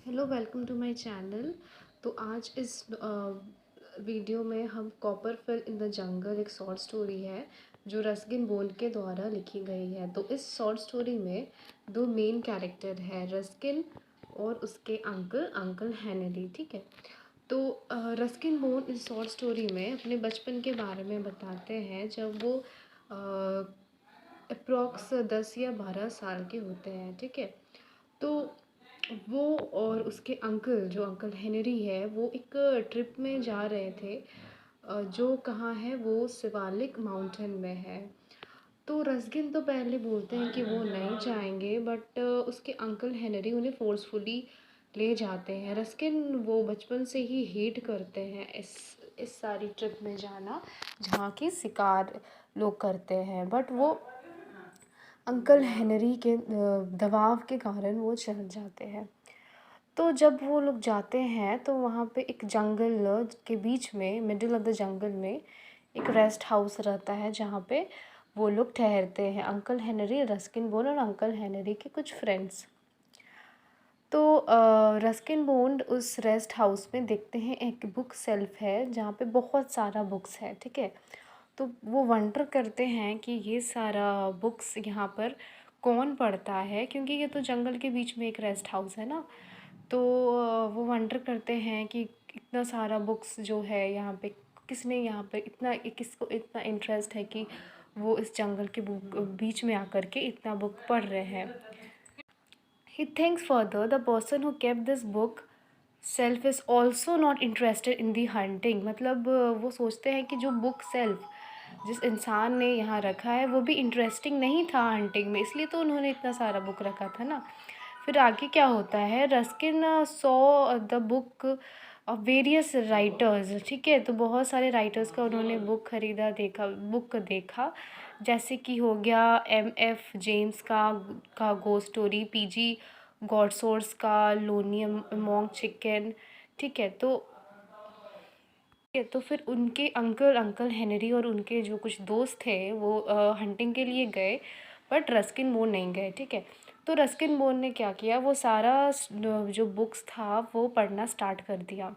Hello, welcome to my channel. तो आज इस वीडियो में हम कॉपरफिल इन द जंगल एक शॉर्ट स्टोरी है जो रस्किन बॉन्ड के द्वारा लिखी गई है। तो इस शॉर्ट स्टोरी में दो मेन कैरेक्टर है, रस्किन और उसके अंकल हेनरी। ठीक है। तो रस्किन बॉन्ड इस शॉर्ट स्टोरी में अपने बचपन के बारे में बताते हैं जब वो अप्रॉक्स 10 या 12 साल के होते हैं। ठीक है। तो वो और उसके अंकल हेनरी है, वो एक ट्रिप में जा रहे थे, जो कहाँ है, वो शिवालिक माउंटेन में है। तो रस्किन तो पहले बोलते हैं कि वो नहीं जाएंगे, बट उसके अंकल हेनरी उन्हें फोर्सफुली ले जाते हैं। रस्किन वो बचपन से ही हेट करते हैं इस सारी ट्रिप में जाना जहाँ की शिकार लोग करते हैं, बट वो अंकल हेनरी के दबाव के कारण वो चल जाते हैं। तो जब वो लोग जाते हैं तो वहाँ पे एक जंगल के बीच में, मिडिल ऑफ द जंगल में एक रेस्ट हाउस रहता है जहाँ पे वो लोग ठहरते हैं, अंकल हेनरी, रस्किन बोन और अंकल हेनरी के कुछ फ्रेंड्स। तो रस्किन बॉन्ड उस रेस्ट हाउस में देखते हैं एक बुक सेल्फ है जहाँ पे बहुत सारा बुक्स है। ठीक है। तो वो वंडर करते हैं कि ये सारा बुक्स यहाँ पर कौन पढ़ता है, क्योंकि ये तो जंगल के बीच में एक रेस्ट हाउस है ना। तो वो वंडर करते हैं कि इतना सारा बुक्स जो है यहाँ पे, किसने यहाँ पे इतना, किसको इतना इंटरेस्ट है कि वो इस जंगल के बुक बीच में आकर के इतना बुक पढ़ रहे हैं। He thinks further, the person who kept this book self is also not interested in the hunting. मतलब वो सोचते हैं कि जो बुक सेल्फ जिस इंसान ने यहाँ रखा है वो भी इंटरेस्टिंग नहीं था हंटिंग में, इसलिए तो उन्होंने इतना सारा बुक रखा था ना। फिर आगे क्या होता है, Ruskin saw the book of various writers. ठीक है। तो बहुत सारे राइटर्स का उन्होंने बुक देखा, जैसे कि हो गया M.F. जेम्स का गो स्टोरी, P.G. गॉडसोर्स का लोनी अमोंग चिकन। ठीक है। तो फिर उनके अंकल हेनरी और उनके जो कुछ दोस्त थे वो हंटिंग के लिए गए, बट रस्किन बोन नहीं गए। ठीक है। तो रस्किन बोन ने क्या किया, वो सारा जो बुक्स था वो पढ़ना स्टार्ट कर दिया।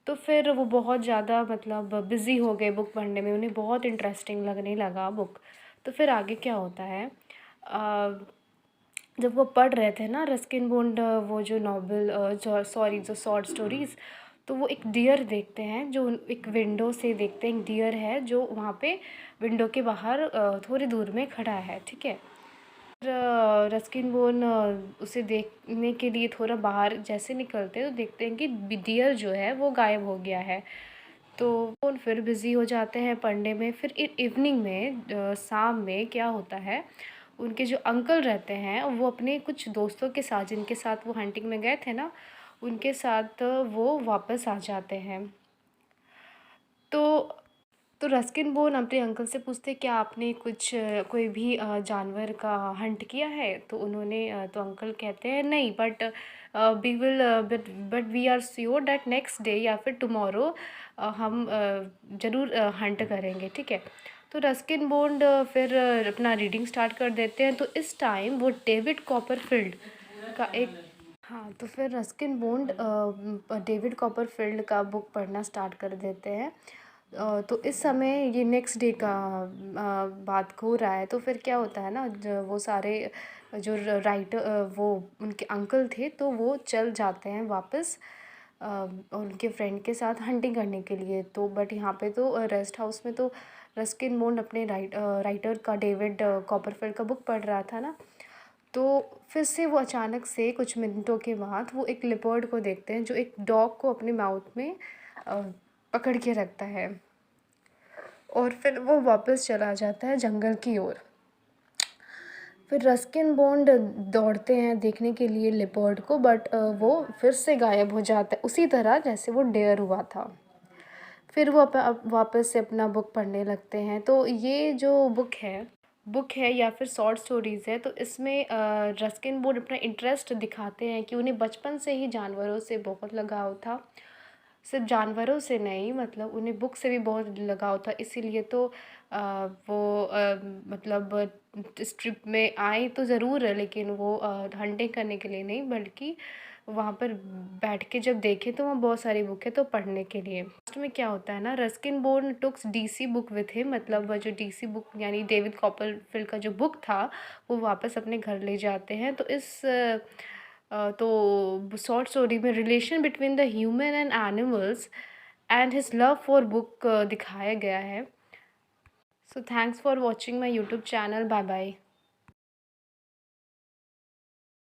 तो फिर वो बहुत ज़्यादा मतलब बिज़ी हो गए बुक पढ़ने में, उन्हें बहुत इंटरेस्टिंग लगने लगा बुक। तो फिर आगे क्या होता है, जब वो पढ़ रहे थे ना रस्किन बॉन्ड वो जो नॉवल, जो शॉर्ट स्टोरीज़, तो वो एक डियर देखते हैं, जो एक विंडो से देखते हैं, एक डियर है जो वहाँ पे विंडो के बाहर थोड़ी दूर में खड़ा है। ठीक है। फिर रस्किन बॉन्ड उसे देखने के लिए थोड़ा बाहर जैसे निकलते हैं तो देखते हैं कि डियर जो है वो गायब हो गया है। तो वो फिर बिज़ी हो जाते हैं पढ़ने में। फिर इवनिंग में, शाम में क्या होता है, उनके जो अंकल रहते हैं वो अपने कुछ दोस्तों के साथ, जिनके साथ वो हंटिंग में गए थे ना, उनके साथ वो वापस आ जाते हैं। तो तो रस्किन बोन अपने अंकल से पूछते क्या आपने कोई भी जानवर का हंट किया है। तो तो अंकल कहते हैं नहीं, but we will but we are sure that next day या फिर टुमारो हम ज़रूर हंट करेंगे। ठीक है। तो रस्किन बॉन्ड फिर अपना रीडिंग स्टार्ट कर देते हैं। तो इस टाइम वो डेविड कॉपरफील्ड का एक, हाँ, तो फिर रस्किन बॉन्ड डेविड कॉपरफील्ड का बुक पढ़ना स्टार्ट कर देते हैं। तो इस समय ये नेक्स्ट डे का बात हो रहा है। तो फिर क्या होता है ना, वो सारे जो राइटर, वो उनके अंकल थे, तो वो चल जाते हैं वापस और उनके फ्रेंड के साथ हंटिंग करने के लिए। तो बट यहाँ पे तो रेस्ट हाउस में तो रस्किन बॉन्ड अपने राइटर का, डेविड कॉपरफील्ड का बुक पढ़ रहा था ना। तो फिर से वो अचानक से कुछ मिनटों के बाद वो एक लिपर्ड को देखते हैं जो एक डॉग को अपने माउथ में अ, पकड़ के रखता है, और फिर वो वापस चला जाता है जंगल की ओर। फिर रस्किन बॉन्ड दौड़ते हैं देखने के लिए लिपर्ड को, बट वो फिर से गायब हो जाता है, उसी तरह जैसे वो डेयर हुआ था। फिर वो वापस से अपना बुक पढ़ने लगते हैं। तो ये जो बुक है या फिर शॉर्ट स्टोरीज़ है, तो इसमें रस्किन बोर्ड अपना इंटरेस्ट दिखाते हैं कि उन्हें बचपन से ही जानवरों से बहुत लगाव था। सिर्फ जानवरों से नहीं, मतलब उन्हें बुक से भी बहुत लगाव था, इसीलिए तो वो मतलब इस ट्रिप में आए तो ज़रूर है, लेकिन वो हंटिंग करने के लिए नहीं, बल्कि वहाँ पर बैठ के जब देखे तो वहाँ बहुत सारी बुक है तो पढ़ने के लिए। लास्ट में क्या होता है ना, Ruskin born takes DC book with him, मतलब वो जो डीसी बुक यानी डेविड कॉपरफील्ड का जो बुक था वो वापस अपने घर ले जाते हैं। तो तो शॉर्ट स्टोरी में relation between the human and animals and his love for book दिखाया गया है। So thanks for watching my YouTube channel. Bye bye.